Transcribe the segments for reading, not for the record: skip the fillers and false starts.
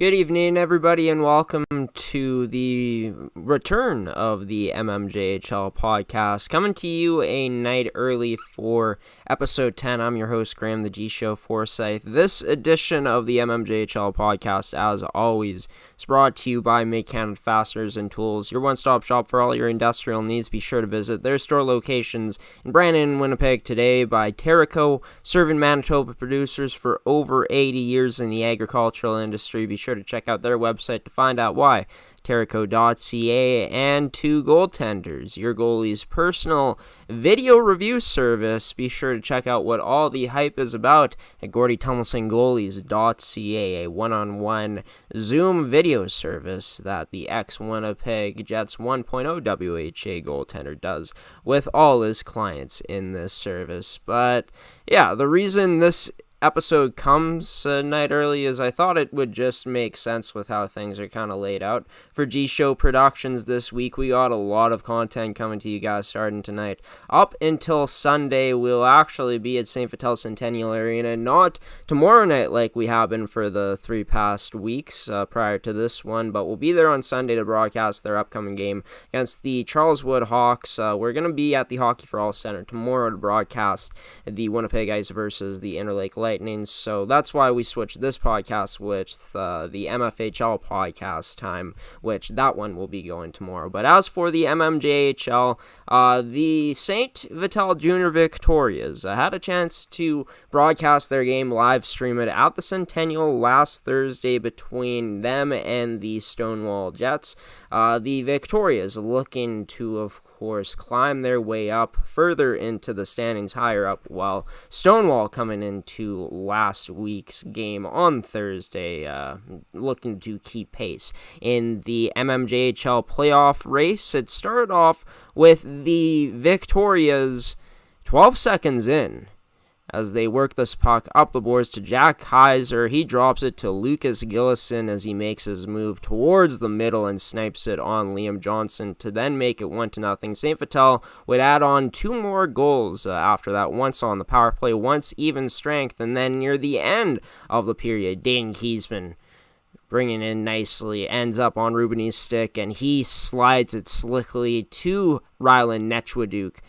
Good evening, everybody, and welcome to the return of the MMJHL Podcast. Coming to you a night early for episode 10. I'm your host, Graham, the G-Show Forsyth. This edition of the MMJHL Podcast, as always, is brought to you by Mid-Canada Fasteners and Tools, your one-stop shop for all your industrial needs. Be sure to visit their store locations in Brandon and Winnipeg today by Terrico, serving Manitoba producers for over 80 years in the agricultural industry. Be sure to check out their website to find out why. gshow.ca, and to Goaltenders, your goalie's personal video review service. Be sure to check out what all the hype is about at GordyTumelsonGoalies.ca, a one-on-one Zoom video service that the ex-Winnipeg Jets 1.0 WHA goaltender does with all his clients in this service. But yeah, the reason this episode comes a night early is I thought it would just make sense with how things are kind of laid out for G-Show Productions this week. We got a lot of content coming to you guys starting tonight. Up until Sunday, we'll actually be at St. Vital Centennial Arena, not tomorrow night like we have been for the three past weeks prior to this one, but we'll be there on Sunday to broadcast their upcoming game against the Charleswood Hawks. We're going to be at the Hockey for All Center tomorrow to broadcast the Winnipeg Ice versus the Interlake Lightning. So that's why we switched this podcast with the MFHL podcast time, which that one will be going tomorrow. But as for the MMJHL, the St. Vital Junior Victorias had a chance to broadcast their game, live stream it at the Centennial last Thursday between them and the Stonewall Jets. The Victorias looking to, of course, climb their way up further into the standings higher up, while Stonewall coming into last week's game on Thursday looking to keep pace in the MMJHL playoff race. It started off with the Victorias 12 seconds in as they work this puck up the boards to Jack Kaiser. He drops it to Lucas Gillison as he makes his move towards the middle and snipes it on Liam Johnson to then make it 1-0. St. Vital would add on two more goals after that, once on the power play, once even strength, and then near the end of the period, Dane Kiesman bringing in nicely, ends up on Ruben's stick, and he slides it slickly to Ryland Nechwaduk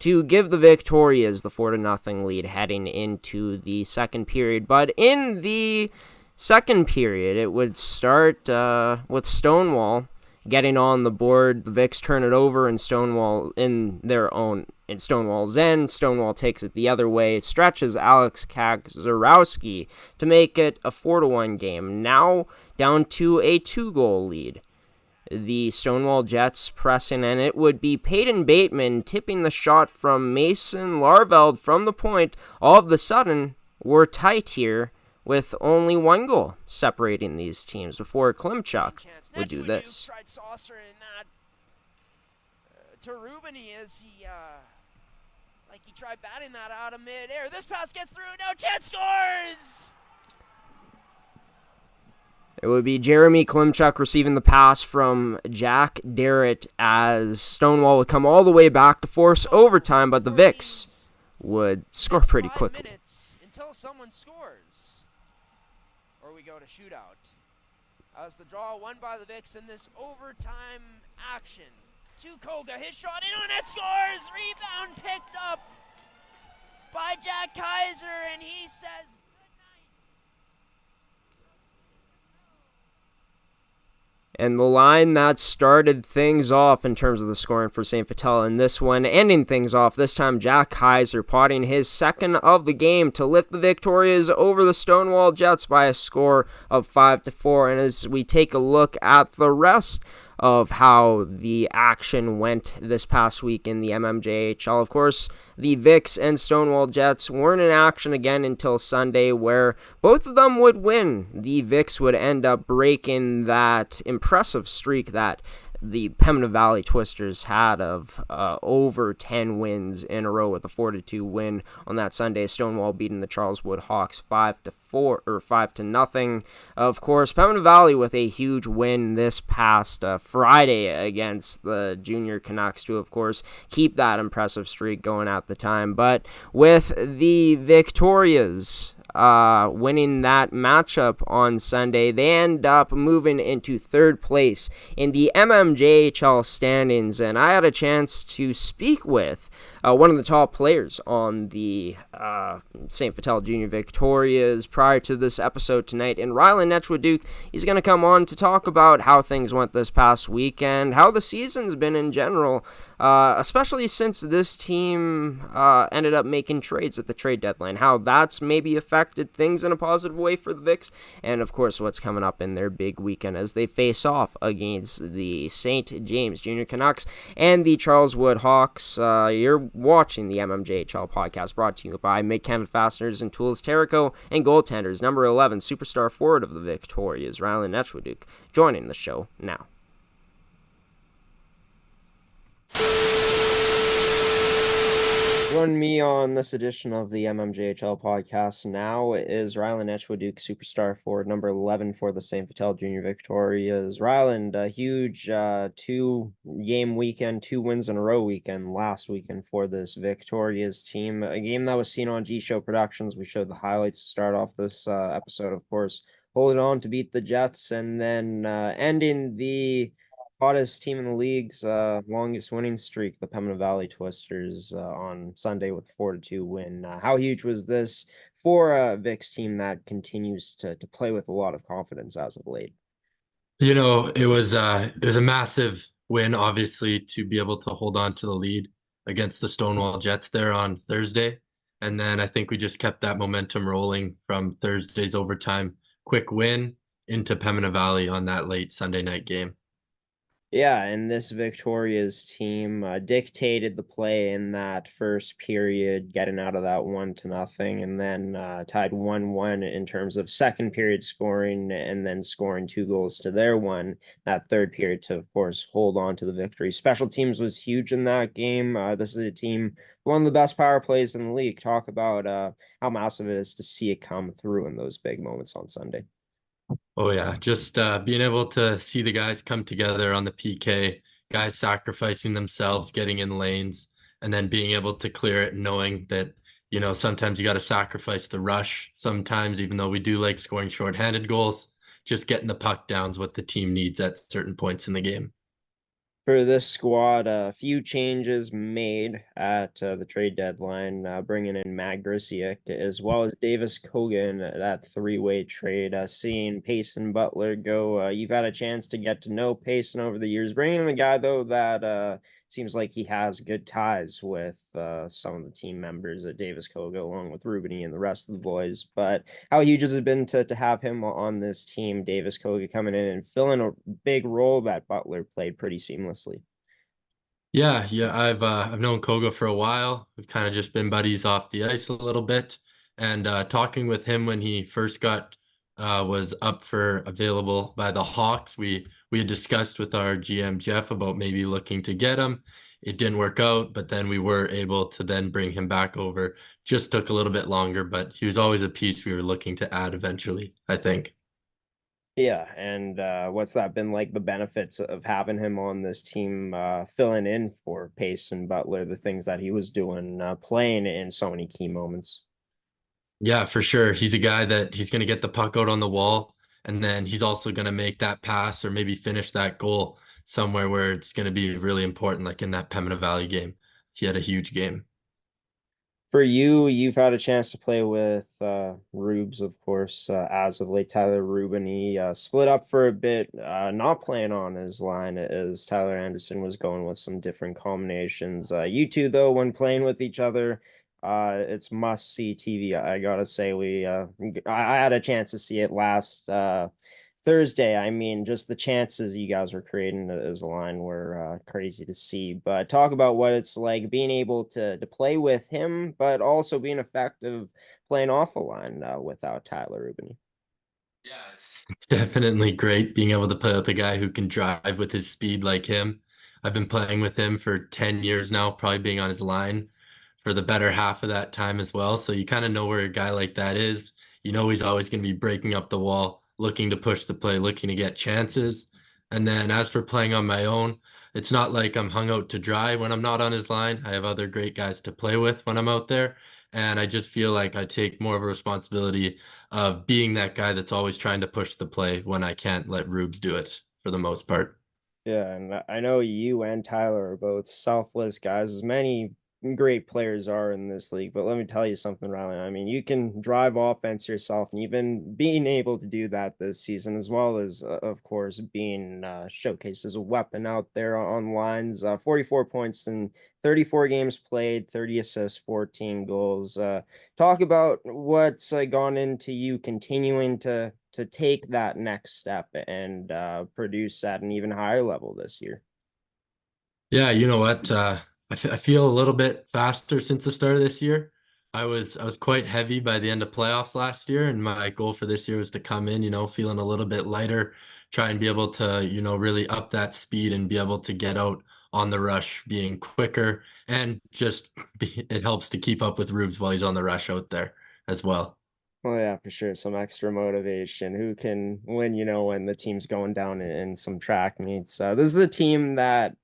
to give the Victorias the 4-0 lead heading into the second period. But in the second period, it would start with Stonewall getting on the board. The Vics turn it over, and Stonewall in Stonewall's end. Stonewall takes it the other way, stretches Alex Kagzarowski to make it a 4-1 game. Now down to a 2-goal lead. The Stonewall Jets pressing, and it would be Peyton Bateman tipping the shot from Mason Larveld from the point. All of a sudden, we're tight here with only one goal separating these teams before Klimchuk would do this. Tried saucering that to Ruben. He tried batting that out of midair. This pass gets through. Now Jet scores! It would be Jeremy Klimchuk receiving the pass from Jack Darrett as Stonewall would come all the way back to force overtime, but the Vics would score pretty quickly. 5 minutes until someone scores, or we go to shootout. As the draw won by the Vics in this overtime action. To Koga, his shot in on it, scores! Rebound picked up by Jack Kaiser, and he says, And the line that started things off in terms of the scoring for St. Vital in this one, ending things off, this time Jack Kaiser potting his second of the game to lift the Victorias over the Stonewall Jets by a score of 5-4. And as we take a look at the rest of how the action went this past week in the MMJHL. Of course, the Vics and Stonewall Jets weren't in action again until Sunday, where both of them would win. The Vics would end up breaking that impressive streak that the Pembina Valley Twisters had of over 10 wins in a row with a 4-2 win on that Sunday. Stonewall beating the Charleswood Hawks 5-4 or 5-0. Of course, Pembina Valley with a huge win this past Friday against the Junior Canucks to, of course, keep that impressive streak going at the time. But with the Victorias winning that matchup on Sunday. They end up moving into third place in the MMJHL standings, and I had a chance to speak with one of the top players on the St. Vital Junior Victorias prior to this episode tonight. And Rylan Netchwood-Duke, he's going to come on to talk about how things went this past weekend, how the season's been in general, especially since this team ended up making trades at the trade deadline, how that's maybe affected things in a positive way for the Vics, and of course what's coming up in their big weekend as they face off against the St. James Junior Canucks and the Charleswood Hawks. You're watching the MMJHL podcast, brought to you by Mid-Canada Fasteners and Tools, Terrico, and Goaltenders. Number 11, superstar forward of the Victorias, Rylan Netchwood-Duke, joining the show now. Joining me on this edition of the MMJHL podcast now is Rylan Netchwood-Duke, superstar forward, number 11 for the St. Vital Junior Victorias. Rylan, a huge two-game weekend, 2 wins in a row weekend last weekend for this Victorias team. A game that was seen on gshow Productions. We showed the highlights to start off this episode, of course. Holding on to beat the Jets, and then ending the hottest team in the league's longest winning streak, the Pembina Valley Twisters, on Sunday with a 4-2 win. How huge was this for a Vic's team that continues to play with a lot of confidence as of late? It was a massive win, obviously, to be able to hold on to the lead against the Stonewall Jets there on Thursday. And then I think we just kept that momentum rolling from Thursday's overtime quick win into Pembina Valley on that late Sunday night game. Yeah, and this Victoria's team dictated the play in that first period, getting out of that 1-0, and then tied 1-1 in terms of second period scoring, and then scoring 2 goals to their one that third period to, of course, hold on to the victory. Special teams was huge in that game. This is a team, one of the best power plays in the league. Talk about how massive it is to see it come through in those big moments on Sunday. Oh yeah, just being able to see the guys come together on the PK, guys sacrificing themselves, getting in lanes, and then being able to clear it, knowing that, sometimes you got to sacrifice the rush. Sometimes, even though we do like scoring shorthanded goals, just getting the puck down is what the team needs at certain points in the game. For this squad, a few changes made at the trade deadline, bringing in Matt Grisiak as well as Davis Kogan, that 3-way trade. Seeing Payson Butler go, you've had a chance to get to know Payson over the years. Bringing in a guy, though, that seems like he has good ties with some of the team members at Davis Koga, along with Rubini and the rest of the boys. But how huge has it been to have him on this team, Davis Koga coming in and filling a big role that Butler played pretty seamlessly? Yeah, I've known Koga for a while. We've kind of just been buddies off the ice a little bit, and talking with him when he first got was up for available by the Hawks. We had discussed with our GM Jeff about maybe looking to get him. It didn't work out, but then we were able to then bring him back over. Just took a little bit longer, but he was always a piece we were looking to add eventually, I think. Yeah, and what's that been like, the benefits of having him on this team, filling in for Payson Butler, the things that he was doing, playing in so many key moments? Yeah, for sure. He's a guy that he's going to get the puck out on the wall, and then he's also going to make that pass or maybe finish that goal somewhere where it's going to be really important, like in that Pembina Valley game. He had a huge game. For you, you've had a chance to play with Rubes, of course, as of late. Tyler Rubin, he split up for a bit, not playing on his line as Tyler Anderson was going with some different combinations. You two, though, when playing with each other, it's must-see TV. I gotta say, I had a chance to see it last Thursday. I mean, just the chances you guys were creating as a line were crazy to see. But talk about what it's like being able to play with him, but also being effective playing off the line without Tyler Rubin. Yeah, it's definitely great being able to play with a guy who can drive with his speed like him. I've been playing with him for 10 years now, probably being on his line for the better half of that time as well. So you kind of know where a guy like that is. You know he's always going to be breaking up the wall, looking to push the play, looking to get chances. And then as for playing on my own, it's not like I'm hung out to dry when I'm not on his line. I have other great guys to play with when I'm out there. And I just feel like I take more of a responsibility of being that guy that's always trying to push the play when I can't let Rubes do it for the most part. Yeah, and I know you and Tyler are both selfless guys, as many great players are in this league. But let me tell you something, Rylan. I mean, you can drive offense yourself, and you've been being able to do that this season, as well as, of course, being showcased as a weapon out there on lines. 44 points in 34 games played, 30 assists, 14 goals. Talk about what's gone into you continuing to take that next step and produce at an even higher level this year. Yeah, you know what? I feel a little bit faster since the start of this year. I was quite heavy by the end of playoffs last year, and my goal for this year was to come in, feeling a little bit lighter, try and be able to, really up that speed and be able to get out on the rush, being quicker, and just it helps to keep up with Rubes while he's on the rush out there as well. Well, yeah, for sure. Some extra motivation. Who can win, when the team's going down in some track meets. This is a team that,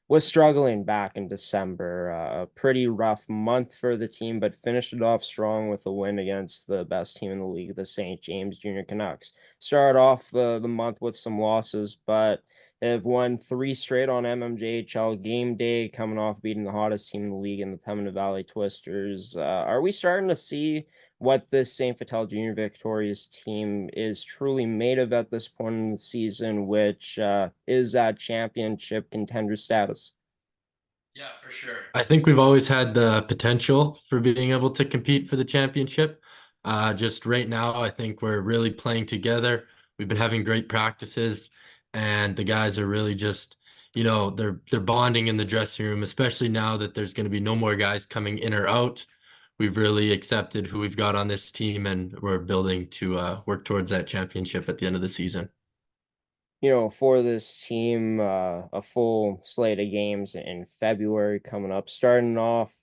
was struggling back in December. A pretty rough month for the team, but finished it off strong with a win against the best team in the league, the St. James Junior Canucks. Started off the month with some losses, but have won three straight on MMJHL game day, coming off beating the hottest team in the league in the Pembina Valley Twisters. Are we starting to see what this St. Vital Junior Victorious team is truly made of at this point in the season, which is at championship contender status? Yeah, for sure. I think we've always had the potential for being able to compete for the championship. Just right now, I think we're really playing together. We've been having great practices, and the guys are really just, they're bonding in the dressing room, especially now that there's going to be no more guys coming in or out. We've really accepted who we've got on this team, and we're building to work towards that championship at the end of the season. For this team, a full slate of games in February coming up, starting off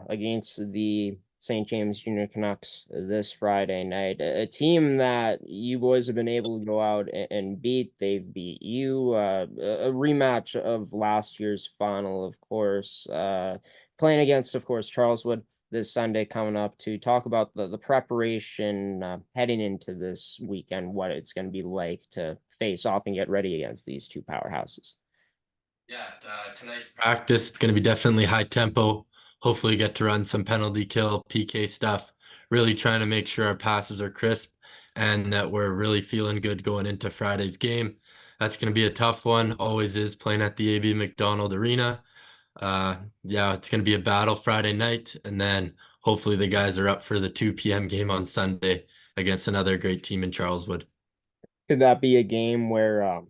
against the St. James Junior Canucks this Friday night. A team that you boys have been able to go out and beat. They've beat you. A rematch of last year's final, of course. Playing against, of course, Charleswood this Sunday coming up to talk about the preparation heading into this weekend, what it's going to be like to face off and get ready against these two powerhouses. Yeah, tonight's practice is going to be definitely high tempo. Hopefully, get to run some penalty kill, PK stuff. Really trying to make sure our passes are crisp and that we're really feeling good going into Friday's game. That's going to be a tough one. Always is playing at the AB McDonald Arena. Yeah, it's going to be a battle Friday night, and then hopefully the guys are up for the 2 p.m. game on Sunday against another great team in Charleswood. Could that be a game where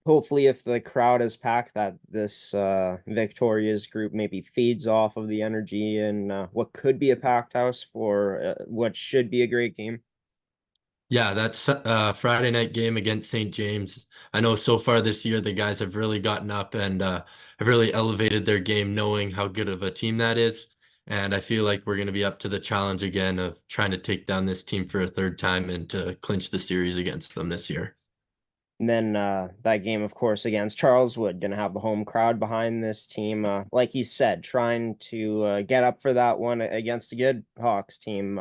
hopefully if the crowd is packed that this victorious group maybe feeds off of the energy and what could be a packed house for what should be a great game? Yeah, that's Friday night game against St. James. I know so far this year the guys have really gotten up and have really elevated their game, knowing how good of a team that is. And I feel like we're going to be up to the challenge again of trying to take down this team for a third time and to clinch the series against them this year. And then that game, of course, against Charleswood, going to have the home crowd behind this team. Like you said, trying to get up for that one against a good Hawks team.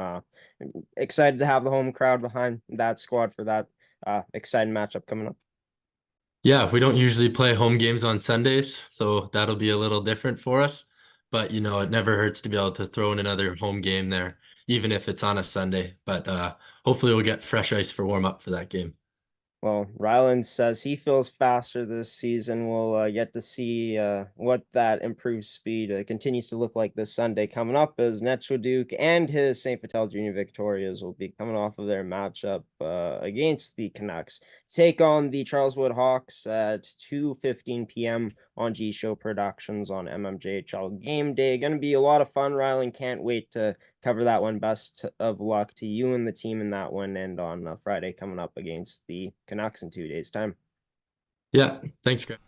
Excited to have the home crowd behind that squad for that exciting matchup coming up. Yeah, we don't usually play home games on Sundays, so that'll be a little different for us. But it never hurts to be able to throw in another home game there, even if it's on a Sunday. But hopefully we'll get fresh ice for warm up for that game. Well, Ryland says he feels faster this season. We'll get to see what that improved speed continues to look like this Sunday coming up as Netcho Duke and his St. Vital Junior Victorias will be coming off of their matchup against the Canucks. Take on the Charleswood Hawks at 2:15 p.m. on G Show Productions on MMJHL Game Day. Going to be a lot of fun, Ryland. Can't wait to cover that one. Best of luck to you and the team in that one, and on Friday coming up against the Canucks in 2 days' time. Yeah, thanks, Greg.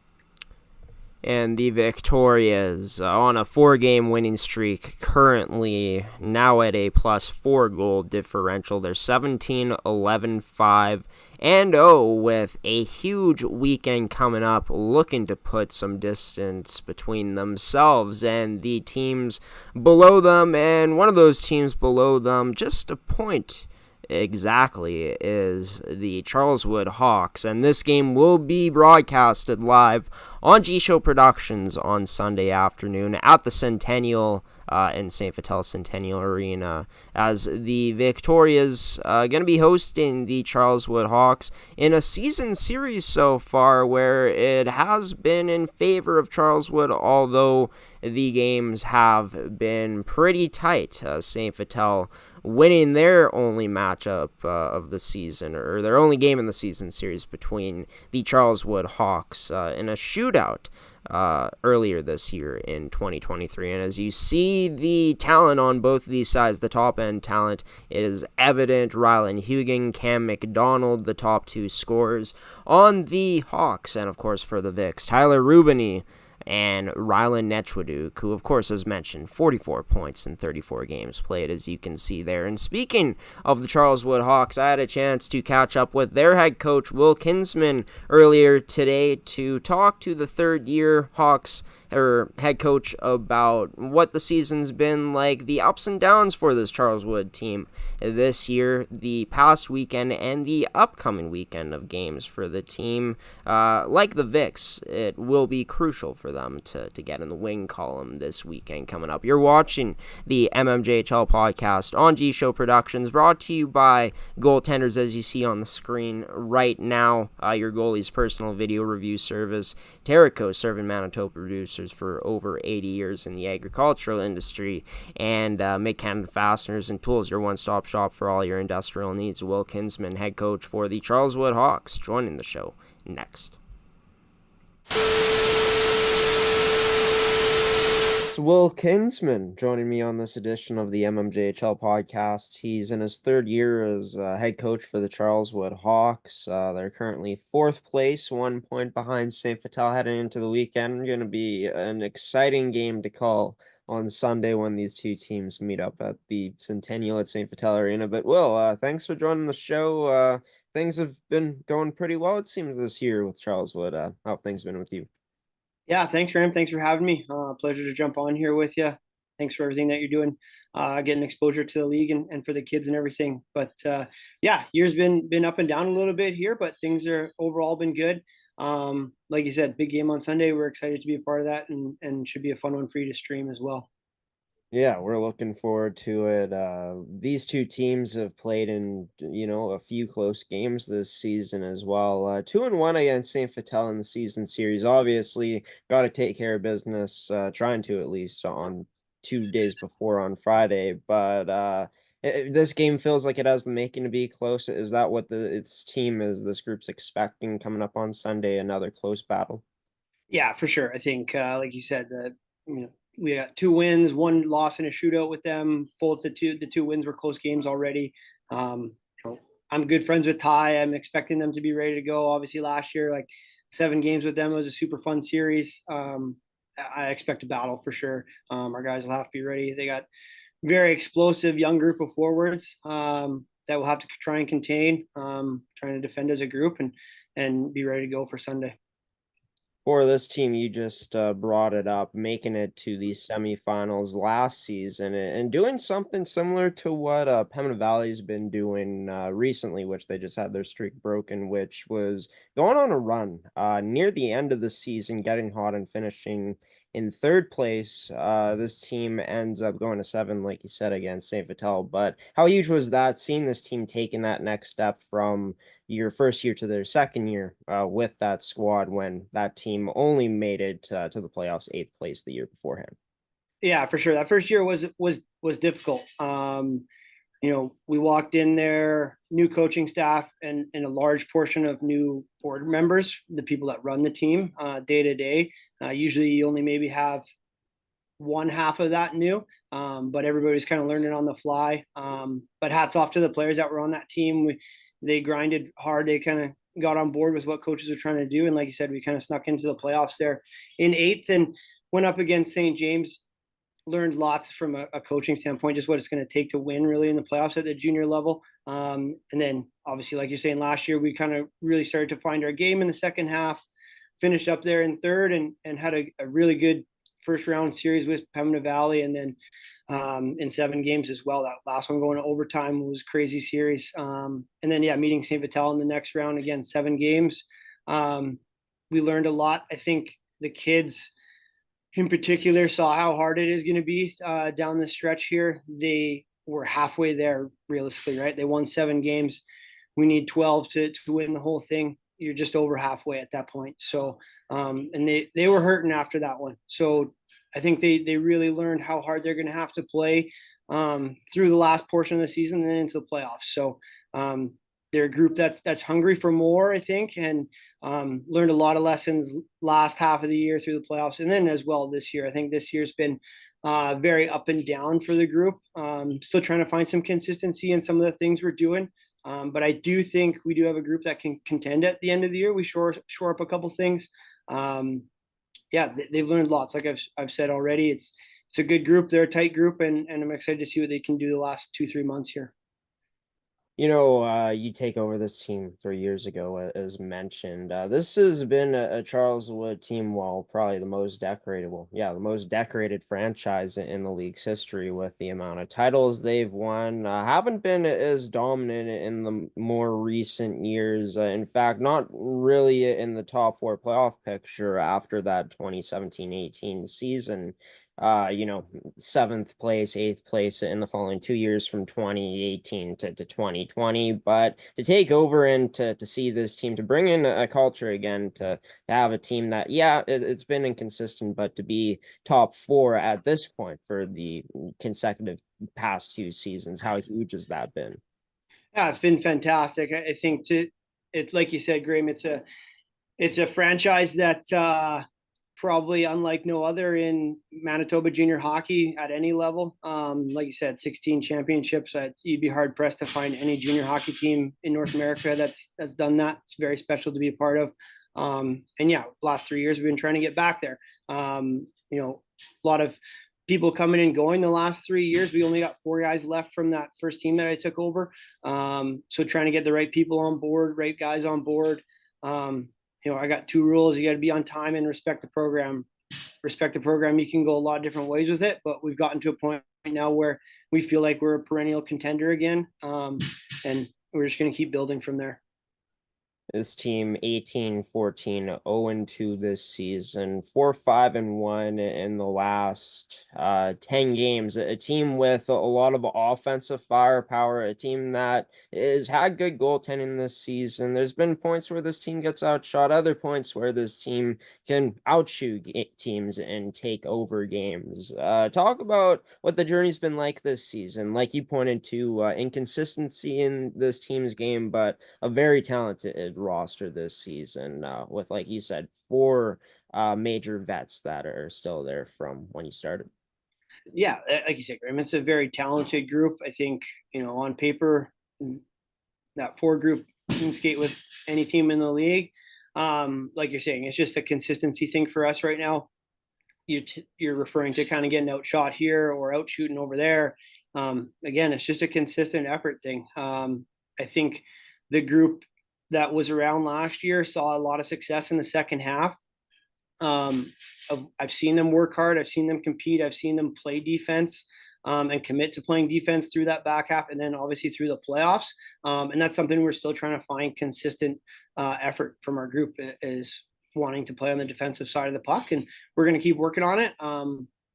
And the Victorias on a 4-game winning streak, currently now at a plus 4 goal differential. They're 17-11-5 and 0 with a huge weekend coming up, looking to put some distance between themselves and the teams below them. And one of those teams below them, just a point exactly, is the Charleswood Hawks, and this game will be broadcasted live on G-Show Productions on Sunday afternoon at the Centennial in St. Vital Centennial Arena, as the Victorias going to be hosting the Charleswood Hawks in a season series so far where it has been in favor of Charleswood, although the games have been pretty tight. St. Vital winning their only matchup of the season, or their only game in the season series between the Charleswood Hawks in a shootout earlier this year in 2023. And as you see the talent on both of these sides, the top-end talent is evident. Rylan Hugan, Cam McDonald, the top two scorers on the Hawks. And, of course, for the Vics, Tyler Rubini and Rylan Netchwaduk, who, of course, as mentioned, 44 points in 34 games played, as you can see there. And speaking of the Charleswood Hawks, I had a chance to catch up with their head coach, Will Kinsman, earlier today to talk to the third-year Hawks head coach about what the season's been like, the ups and downs for this Charleswood team this year, the past weekend, and the upcoming weekend of games for the team. Like the Vics, it will be crucial for them to get in the win column this weekend coming up. You're watching the MMJHL Podcast on G-Show Productions, brought to you by Goaltenders, as you see on the screen right now, your goalie's personal video review service. Terrico, serving Manitoba producers for over 80 years in the agricultural industry, and Mid-Canada Fasteners and Tools, your one-stop shop for all your industrial needs. Will Kinsman, head coach for the Charleswood Hawks, joining the show next. It's Will Kinsman joining me on this edition of the MMJHL Podcast. He's in his third year as head coach for the Charleswood Hawks. They're currently fourth place, 1 point behind St. Vital heading into the weekend. Going to be an exciting game to call on Sunday when these two teams meet up at the Centennial at St. Vital Arena. But Will, thanks for joining the show. Things have been going pretty well, it seems, this year with Charleswood. How have things been with you? Yeah, thanks, Graham. Thanks for having me. Pleasure to jump on here with you. Thanks for everything that you're doing, getting exposure to the league and for the kids and everything. But yeah, year's been up and down a little bit here, but things are overall been good. Like you said, big game on Sunday. We're excited to be a part of that, and should be a fun one for you to stream as well. Yeah, we're looking forward to it. These two teams have played in, a few close games this season as well. 2-1 against St. Vital in the season series. Obviously, got to take care of business, trying to at least on 2 days before on Friday. But this game feels like it has the making to be close. Is that what this group's expecting coming up on Sunday? Another close battle? Yeah, for sure. I think, like you said, we got 2 wins, 1 loss in a shootout with them. Both the two wins were close games already. I'm good friends with Ty. I'm expecting them to be ready to go. Obviously, last year, like 7 games with them, it was a super fun series. I expect a battle for sure. Our guys will have to be ready. They got very explosive young group of forwards that we'll have to try and contain, trying to defend as a group and be ready to go for Sunday. For this team, you just brought it up, making it to the semifinals last season and doing something similar to what Pembina Valley's been doing recently, which they just had their streak broken, which was going on a run near the end of the season, getting hot and finishing in third place. This team ends up going to 7, like you said, against St. Vital. But how huge was that, seeing this team taking that next step from your first year to their second year with that squad, when that team only made it to the playoffs 8th place the year beforehand? Yeah, for sure. That first year was difficult. We walked in there, new coaching staff, and a large portion of new board members, the people that run the team day to day. Usually you only maybe have one half of that new, but everybody's kind of learning on the fly. But hats off to the players that were on that team. They grinded hard. They kind of got on board with what coaches are trying to do. And like you said, we kind of snuck into the playoffs there in 8th and went up against St. James. Learned lots from a coaching standpoint, just what it's going to take to win really in the playoffs at the junior level. And then obviously, like you're saying, last year we kind of really started to find our game in the second half, finished up there in 3rd and had a really good first round series with Pembina Valley. And then in 7 games as well. That last one going to overtime was crazy series. And then, meeting St. Vital in the next round, again, 7 games. We learned a lot. I think the kids in particular saw how hard it is going to be down the stretch here. They were halfway there realistically, right? They won 7 games. We need 12 to win the whole thing. You're just over halfway at that point. So, and they were hurting after that one. So I think they really learned how hard they're going to have to play through the last portion of the season and then into the playoffs. So they're a group that's hungry for more, I think, and learned a lot of lessons last half of the year through the playoffs, and then as well this year. I think this year's been very up and down for the group. Still trying to find some consistency in some of the things we're doing. But I do think we do have a group that can contend at the end of the year. We shore up a couple things. They've learned lots. Like I've said already, it's a good group. They're a tight group, and I'm excited to see what they can do the last 2-3 months here. You take over this team 3 years ago, as mentioned. This has been a Charles Wood team, probably the most decorated franchise in the league's history with the amount of titles they've won. Haven't been as dominant in the more recent years. In fact, not really in the top 4 playoff picture after that 2017-18 season. 7th place, 8th place in the following 2 years from 2018 to 2020. But to take over and to see this team, to bring in a culture again, to have a team that, it's been inconsistent, but to be top 4 at this point for the consecutive past 2 seasons, how huge has that been? Yeah, it's been fantastic. I think it's like you said, Graham, it's a franchise that probably unlike no other in Manitoba junior hockey at any level. Like you said, 16 championships. You'd be hard pressed to find any junior hockey team in North America that's done that. It's very special to be a part of. Last 3 years we've been trying to get back there. A lot of people coming and going the last 3 years. We only got 4 guys left from that first team that I took over. So trying to get the right people on board, right guys on board. I got 2 rules. You got to be on time and respect the program. Respect the program. You can go a lot of different ways with it, but we've gotten to a point right now where we feel like we're a perennial contender again. And we're just going to keep building from there. This team 18-14, 0-2 this season, 4-5-1 in the last 10 games. A team with a lot of offensive firepower, a team that has had good goaltending this season. There's been points where this team gets outshot, other points where this team can outshoot teams and take over games. Talk about what the journey's been like this season. Like you pointed to, inconsistency in this team's game, but a very talented roster this season with, like you said, 4 major vets that are still there from when you started. Yeah, like you said, Graham, it's a very talented group. I think, on paper, that 4 group can skate with any team in the league. Like you're saying, it's just a consistency thing for us right now. You're referring to kind of getting outshot here or out shooting over there. Again, it's just a consistent effort thing. I think the group that was around last year saw a lot of success in the second half. I've seen them work hard. I've seen them compete. I've seen them play defense and commit to playing defense through that back half and then obviously through the playoffs. And that's something we're still trying to find consistent effort from our group is wanting to play on the defensive side of the puck. And we're going to keep working on it.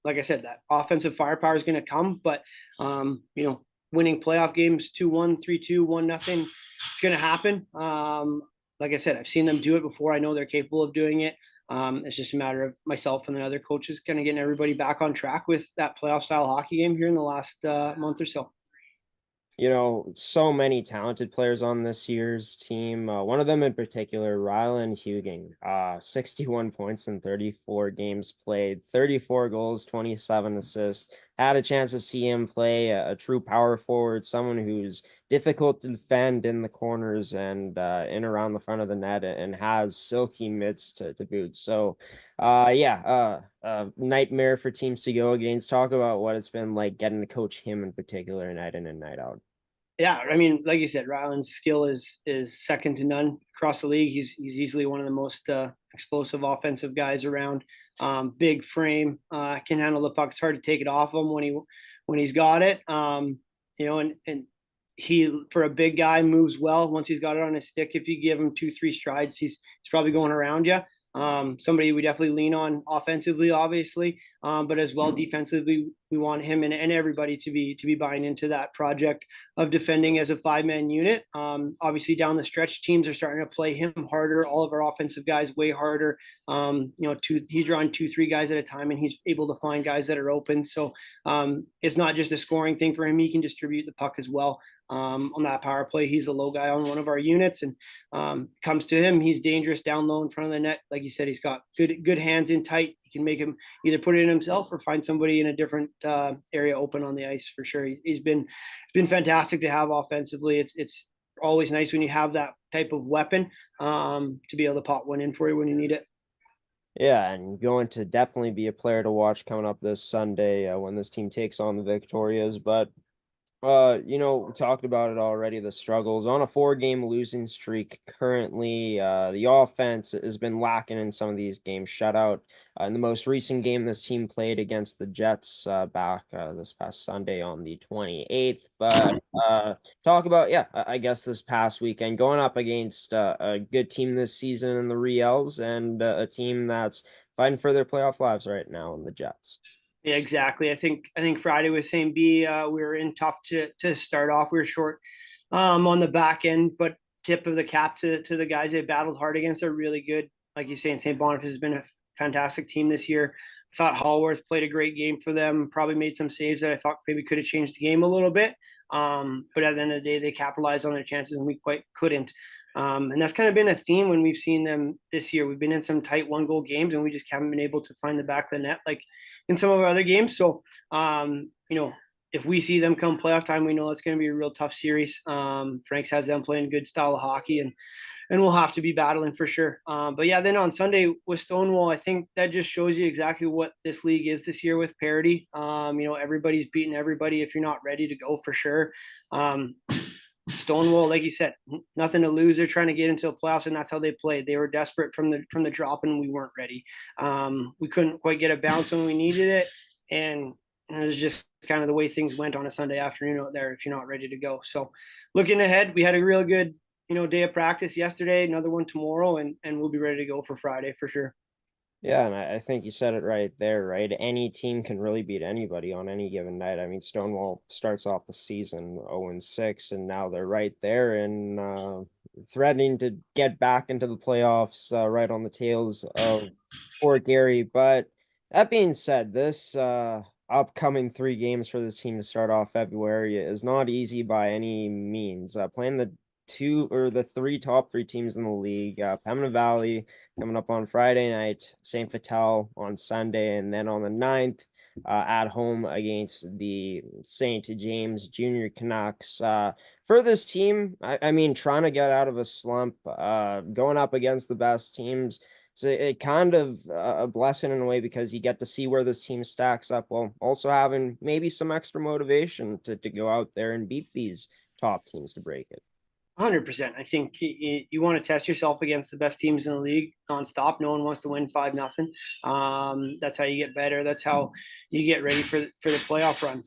Like I said, that offensive firepower is going to come, but winning playoff games 2-1, 3-2, 1-0, it's going to happen. Like I said, I've seen them do it before. I know they're capable of doing it. It's just a matter of myself and the other coaches kind of getting everybody back on track with that playoff style hockey game here in the last month or so. So many talented players on this year's team. One of them in particular, Rylan Huging, 61 points in 34 games played, 34 goals, 27 assists. Had a chance to see him play a true power forward, someone who's difficult to defend in the corners and in around the front of the net, and has silky mitts to boot. So nightmare for teams to go against. Talk about what it's been like getting to coach him in particular, night in and night out. Yeah, I mean, like you said, Ryland's skill is second to none across the league. He's easily one of the most explosive offensive guys around. Big frame, can handle the puck. It's hard to take it off him when he's got it. And he, for a big guy, moves well once he's got it on his stick. If you give him 2-3 strides, he's probably going around you. Somebody we definitely lean on offensively, obviously, but as well defensively, we want him and everybody to be buying into that project of defending as a 5-man unit. Obviously, down the stretch, teams are starting to play him harder. All of our offensive guys way harder. He's drawing 2-3 guys at a time, and he's able to find guys that are open. So it's not just a scoring thing for him; he can distribute the puck as well. On that power play, he's a low guy on one of our units, and comes to him, he's dangerous down low in front of the net. Like you said, he's got good hands in tight. You can make him either put it in himself or find somebody in a different area open on the ice for sure. He's been fantastic to have offensively. It's always nice when you have that type of weapon to be able to pop one in for you when you need it. Yeah, and going to definitely be a player to watch coming up this Sunday when this team takes on the Victorias. But we talked about it already, the struggles on a 4-game losing streak currently. The offense has been lacking in some of these games. Shutout in the most recent game this team played against the Jets back this past Sunday on the 28th. But talk about, I guess this past weekend going up against a good team this season in the Riels, and a team that's fighting for their playoff lives right now in the Jets. Yeah, exactly. I think Friday was same B. We were in tough to start off. We were short on the back end, but tip of the cap to the guys they battled hard against are really good. Like you say, St. Boniface has been a fantastic team this year. I thought Hallworth played a great game for them. Probably made some saves that I thought maybe could have changed the game a little bit. But at the end of the day, they capitalized on their chances, and we quite couldn't. And that's kind of been a theme when we've seen them this year. We've been in some tight 1-goal games, and we just haven't been able to find the back of the net like in some of our other games. So, if we see them come playoff time, we know it's going to be a real tough series. Franks has them playing good style of hockey, and we'll have to be battling for sure. But yeah, then on Sunday with Stonewall, I think that just shows you exactly what this league is this year with parity. Everybody's beating everybody if you're not ready to go for sure. Stonewall, like you said, nothing to lose. They're trying to get into the playoffs, and that's how they played. They were desperate from the drop, and we weren't ready. We couldn't quite get a bounce when we needed it, and it was just kind of the way things went on a Sunday afternoon out there if you're not ready to go. So looking ahead, we had a real good day of practice yesterday, another one tomorrow, and we'll be ready to go for Friday for sure. Yeah, and I think you said it right there, right? Any team can really beat anybody on any given night. I mean, Stonewall starts off the season 0-6, and now they're right there and threatening to get back into the playoffs right on the tails of Fort Garry. But that being said, this upcoming 3 games for this team to start off February is not easy by any means. Playing the 3 top 3 teams in the league, Pembina Valley coming up on Friday night, St. Vital on Sunday, and then on the 9th at home against the St. James Junior Canucks. For this team, I mean, trying to get out of a slump, going up against the best teams, it's a kind of a blessing in a way, because you get to see where this team stacks up, while also having maybe some extra motivation to go out there and beat these top teams to break it. 100%. I think you want to test yourself against the best teams in the league nonstop. No one wants to win 5-0. That's how you get better. That's how you get ready for the playoff run.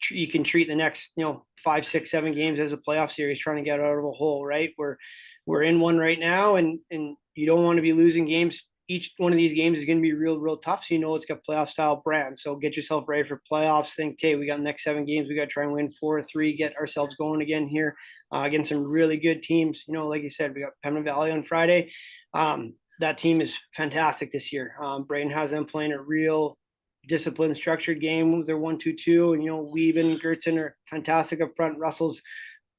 You can treat the next 5, 6, 7 games as a playoff series, trying to get out of a hole. Right, we're in one right now, and you don't want to be losing games. Each one of these games is going to be real tough. So it's got playoff style brand. So get yourself ready for playoffs. Think, okay, we got the next 7 games. We got to try and win 4-3, get ourselves going again here against some really good teams. Like you said, we got Pembina Valley on Friday. That team is fantastic this year. Brayton has them playing a real disciplined, structured game. They're 1-2-2, and Weeb and Gertson are fantastic up front. Russell's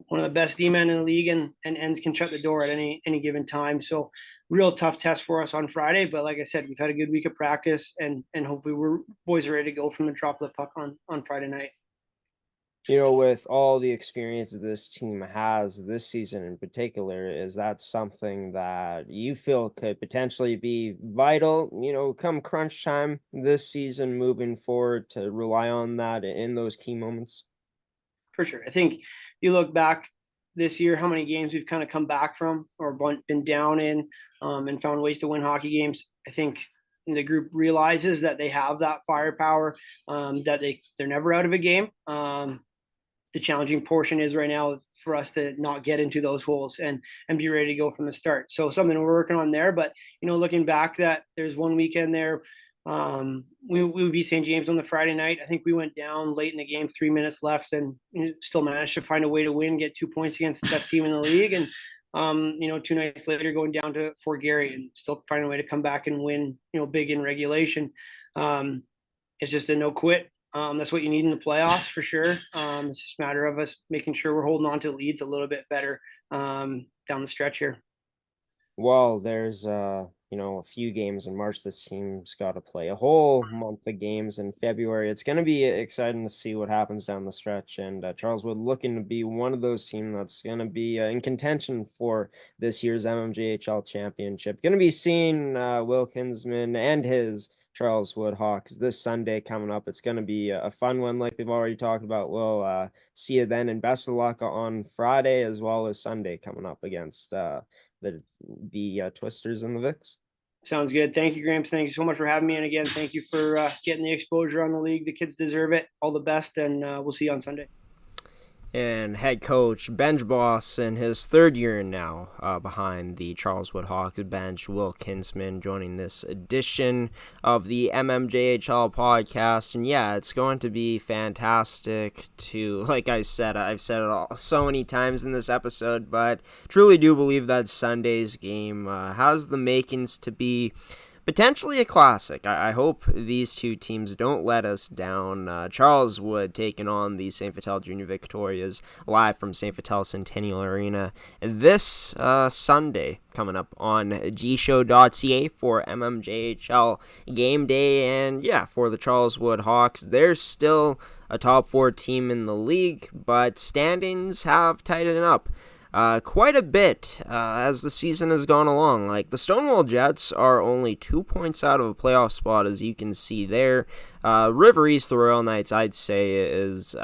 one of the best D-men in the league, and ends can shut the door at any given time. So real tough test for us on Friday. But like I said, we've had a good week of practice, and hopefully boys are ready to go from the drop of the puck on Friday night. With all the experience that this team has this season in particular, is that something that you feel could potentially be vital, come crunch time this season moving forward, to rely on that in those key moments? For sure. I think you look back this year, how many games we've kind of come back from or been down in, and found ways to win hockey games. I think the group realizes that they have that firepower, that they're never out of a game. The challenging portion is right now for us to not get into those holes and be ready to go from the start. So something we're working on there. But looking back, that there's one weekend there. We beat St. James on the Friday night. I think we went down late in the game, 3 minutes left, and still managed to find a way to win, get 2 points against the best team in the league. And 2 nights later, going down to Fort Garry and still finding a way to come back and win, big in regulation. It's just a no quit. That's what you need in the playoffs for sure. It's just a matter of us making sure we're holding on to leads a little bit better down the stretch here. Well, there's a few games in March. This team's got to play a whole month of games in February. It's going to be exciting to see what happens down the stretch. And Charles Wood looking to be one of those teams that's going to be in contention for this year's MMJHL championship. Going to be seeing Will Kinsman and his Charles Wood Hawks this Sunday coming up. It's going to be a fun one, like we've already talked about. We'll see you then, and best of luck on Friday as well as Sunday coming up against the Twisters and the Vics. Sounds good. Thank you, Gramps. Thank you so much for having me. And again, thank you for getting the exposure on the league. The kids deserve it. All the best, and we'll see you on Sunday. And head coach, bench boss in his third year now behind the Charles Wood Hawks bench, Will Kinsman, joining this edition of the MMJHL podcast. And yeah, it's going to be fantastic to, like I said, I've said it all so many times in this episode, but truly do believe that Sunday's game has the makings to be potentially a classic. I hope these two teams don't let us down. Charles Wood taking on the St. Vital Junior Victorias live from St. Vital Centennial Arena this Sunday, coming up on gshow.ca for MMJHL game day. And yeah, for the Charles Wood Hawks, they're still a top 4 team in the league, but standings have tightened up quite a bit as the season has gone along. Like, the Stonewall Jets are only 2 points out of a playoff spot, as you can see there. River East, the Royal Knights, I'd say is,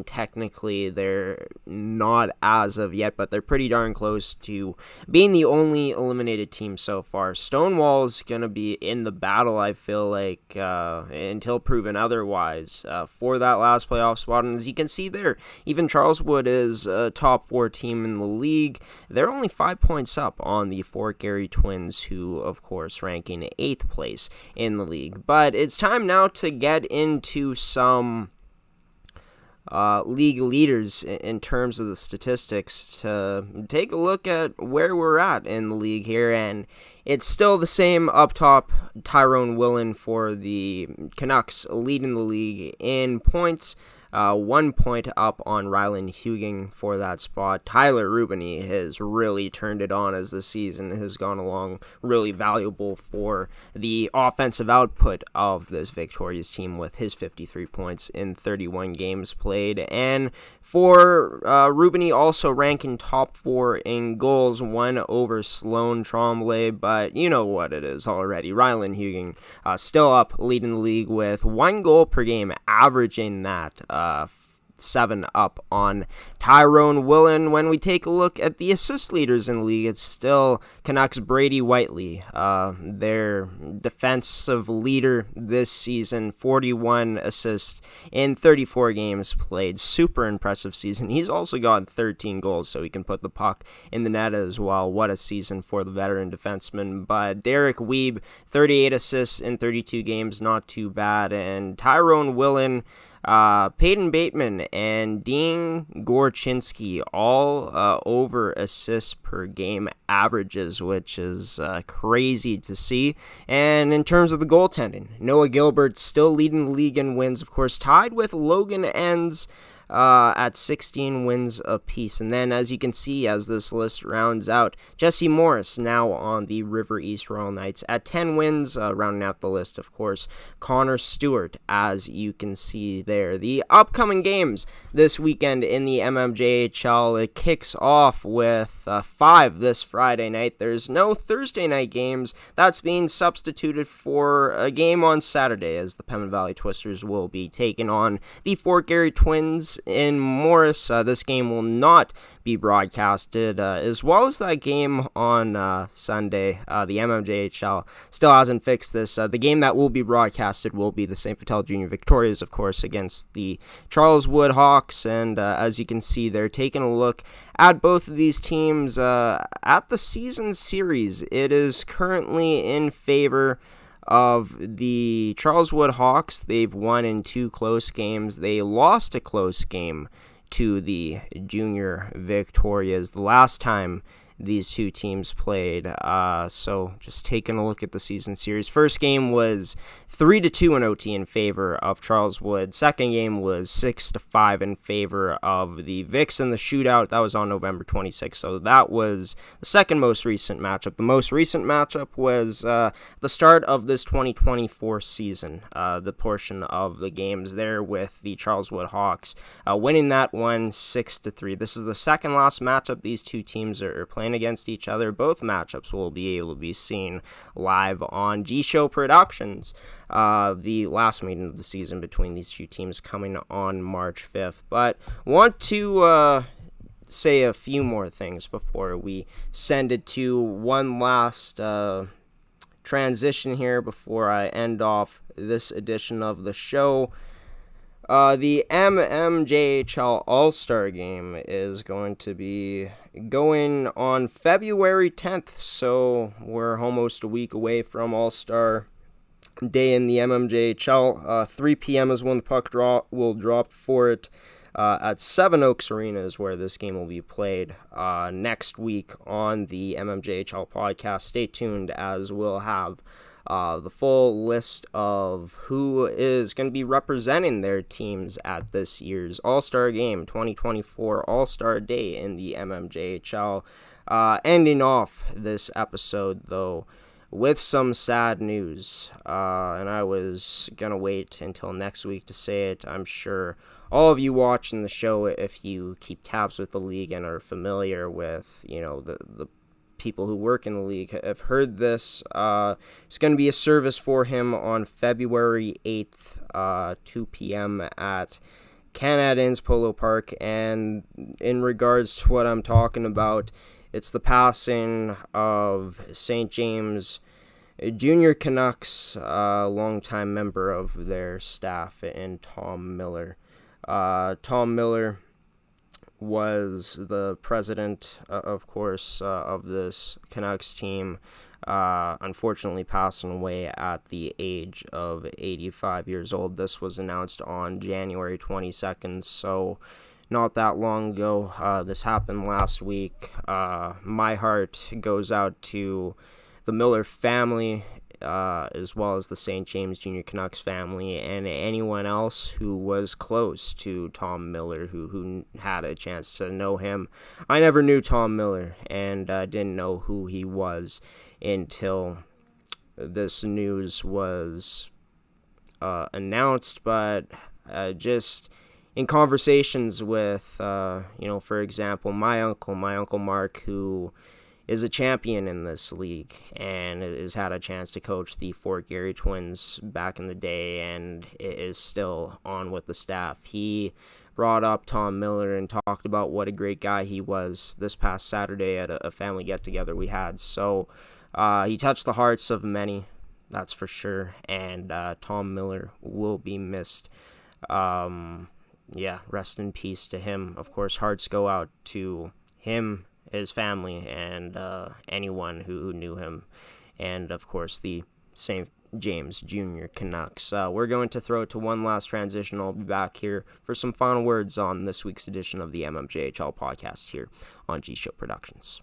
technically they're not as of yet, but they're pretty darn close to being the only eliminated team so far. Stonewall's going to be in the battle, I feel like, until proven otherwise, for that last playoff spot. And as you can see there, even Charles Wood is a top 4 team in the league. They're only 5 points up on the Fort Garry Twins, who, of course, ranking 8th place in the league. But it's time now to get into some league leaders in terms of the statistics, to take a look at where we're at in the league here. And it's still the same up top. Tyrone Willen for the Canucks leading the league in points. 1 point up on Rylan Huging for that spot. Tyler Rubini has really turned it on as the season has gone along. Really valuable for the offensive output of this Victoria's team with his 53 points in 31 games played. And for Rubini, also ranking top 4 in goals, 1 over Sloan Tremblay, but you know what it is already. Rylan Huging still up, leading the league with 1 goal per game, averaging that 7 up on Tyrone Willen. When we take a look at the assist leaders in the league, it's still Canucks' Brady Whiteley, their defensive leader this season, 41 assists in 34 games played. Super impressive season. He's also got 13 goals, so he can put the puck in the net as well. What a season for the veteran defenseman. But Derek Weeb, 38 assists in 32 games, not too bad. And Tyrone Willen, Peyton Bateman and Dean Gorchinski all over assists per game averages, which is crazy to see. And in terms of the goaltending, Noah Gilbert still leading the league in wins, of course, tied with Logan Enns at 16 wins apiece. And then, as you can see, as this list rounds out, Jesse Morris now on the River East Royal Knights at 10 wins, rounding out the list, of course. Connor Stewart, as you can see there. The upcoming games this weekend in the MMJHL, it kicks off with 5 this Friday night. There's no Thursday night games. That's being substituted for a game on Saturday, as the Pemmon Valley Twisters will be taking on the Fort Garry Twins in Morris. This game will not be broadcasted, as well as that game on Sunday. The MMJHL still hasn't fixed this. The game that will be broadcasted will be the St. Vital Junior Victorias, of course, against the Charleswood Hawks. And as you can see, they're taking a look at both of these teams at the season series. It is currently in favor of the Charleswood Hawks. They've won in 2 close games. They lost a close game to the Junior Victorias the last time these two teams played. So just taking a look at the season series. First game was 3-2 in OT in favor of Charleswood. Second game was 6-5 in favor of the Vics in the shootout. That was on November 26th. So that was the second most recent matchup. The most recent matchup was the start of this 2024 season. The portion of the games there with the Charleswood Hawks winning that one 6-3. This is the second last matchup these two teams are playing against each other. Both matchups will be able to be seen live on gshow Productions. The last meeting of the season between these two teams coming on March 5th. But want to say a few more things before we send it to one last transition here before I end off this edition of the show. The MMJHL All-Star Game is going to be going on February 10th, so we're almost a week away from All-Star Day in the MMJHL. 3 p.m. is when the puck will drop for it. At Seven Oaks Arena is where this game will be played next week on the MMJHL Podcast. Stay tuned, as we'll have the full list of who is going to be representing their teams at this year's All-Star Game 2024 All-Star Day in the MMJHL. Ending off this episode, though, with some sad news, and I was going to wait until next week to say it. I'm sure all of you watching the show, if you keep tabs with the league and are familiar with, the people who work in the league, have heard this. It's going to be a service for him on February 8th, 2 p.m. at Canada Inns Polo Park. And in regards to what I'm talking about, it's the passing of St. James Junior Canucks, longtime member of their staff, and Tom Miller. Tom Miller was the president, of course, of this Canucks team, unfortunately passing away at the age of 85 years old. This was announced on January 22nd, so not that long ago. This happened last week. My heart goes out to the Miller family, as well as the St. James Junior Canucks family, and anyone else who was close to Tom Miller, who had a chance to know him. I never knew Tom Miller, and didn't know who he was until this news was announced, but just in conversations with, for example, my uncle Mark, who is a champion in this league and has had a chance to coach the Fort Garry Twins back in the day and is still on with the staff. He brought up Tom Miller and talked about what a great guy he was this past Saturday at a family get-together we had. So he touched the hearts of many, that's for sure, and Tom Miller will be missed. Rest in peace to him. Of course, hearts go out to him, his family, and anyone who knew him, and of course the St. James Junior Canucks. We're going to throw it to one last transition. I'll be back here for some final words on this week's edition of the MMJHL Podcast here on gshow Productions.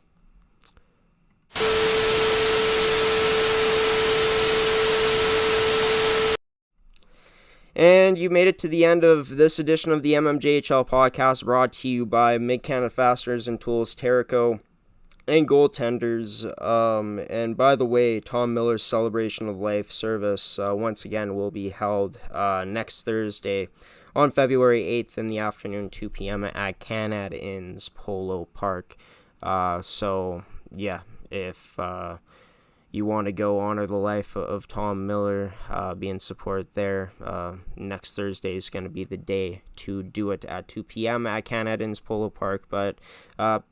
And you made it to the end of this edition of the MMJHL Podcast, brought to you by Mid-Canada Fasteners and Tools, Terrico, and Goaltenders. And by the way, Tom Miller's Celebration of Life service once again will be held next Thursday on February 8th in the afternoon, 2 p.m. at Canad Inn's Polo Park. So, yeah, if you want to go honor the life of Tom Miller, be in support there, next Thursday is going to be the day to do it at 2 p.m. at Canad Inn's Polo Park. But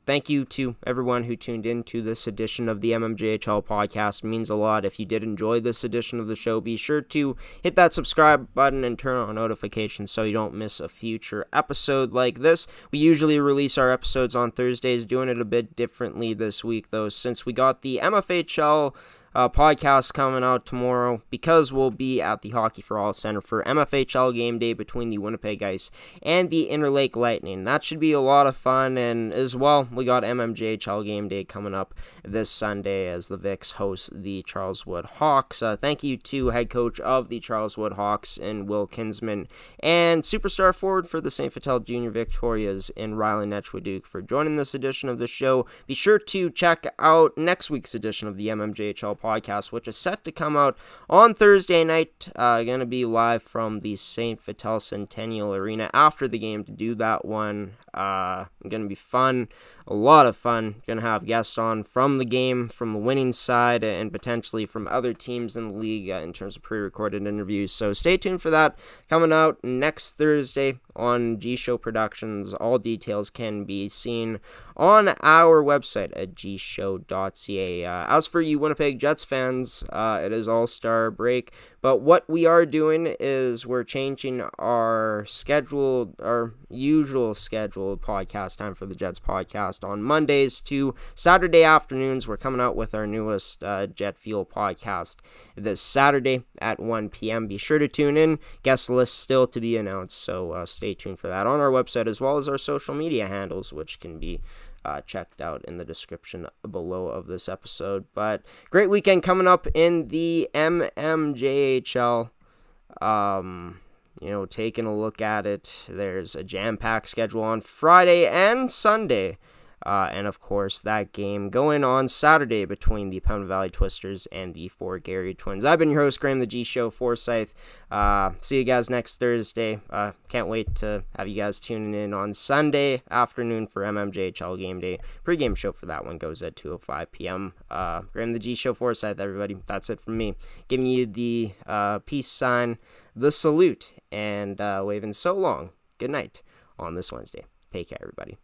thank you to everyone who tuned in to this edition of the MMJHL Podcast. It means a lot. If you did enjoy this edition of the show, be sure to hit that subscribe button and turn on notifications so you don't miss a future episode like this. We usually release our episodes on Thursdays, doing it a bit differently this week, though, since we got the MFHL podcast coming out tomorrow, because we'll be at the Hockey for All Center for MFHL game day between the Winnipeg Ice and the Interlake Lightning. That should be a lot of fun, and as well, we got MMJHL game day coming up this Sunday as the Vics host the Charleswood Hawks. Thank you to head coach of the Charleswood Hawks and Will Kinsman, and superstar forward for the St. Vital Junior Victorias in Riley Netchwood for joining this edition of the show. Be sure to check out next week's edition of the MMJHL Podcast, which is set to come out on Thursday night. Going to be live from the St. Vital Centennial Arena after the game to do that one. Going to be fun, a lot of fun. Going to have guests on from the game, from the winning side, and potentially from other teams in the league in terms of pre-recorded interviews. So stay tuned for that, coming out next Thursday on G-Show Productions. All details can be seen on our website at gshow.ca. As for you Winnipeg Jets fans, it is All-Star break, but what we are doing is we're changing our usual scheduled podcast time for the Jets podcast on Mondays to Saturday afternoons. We're coming out with our newest Jet Fuel podcast this Saturday at 1 p.m. Be sure to tune in. Guest list still to be announced, so stay tuned for that on our website as well as our social media handles, which can be checked out in the description below of this episode. But great weekend coming up in the MMJHL. Taking a look at it, there's a jam-packed schedule on Friday and Sunday. And of course, that game going on Saturday between the Pembina Valley Twisters and the Fort Garry Twins. I've been your host, Graham the G Show Forsyth. See you guys next Thursday. Can't wait to have you guys tuning in on Sunday afternoon for MMJHL game day. Pre-game show for that one goes at 2:05 p.m. Graham the G Show Forsyth, everybody. That's it from me. Giving you the peace sign, the salute, and waving so long. Good night on this Wednesday. Take care, everybody.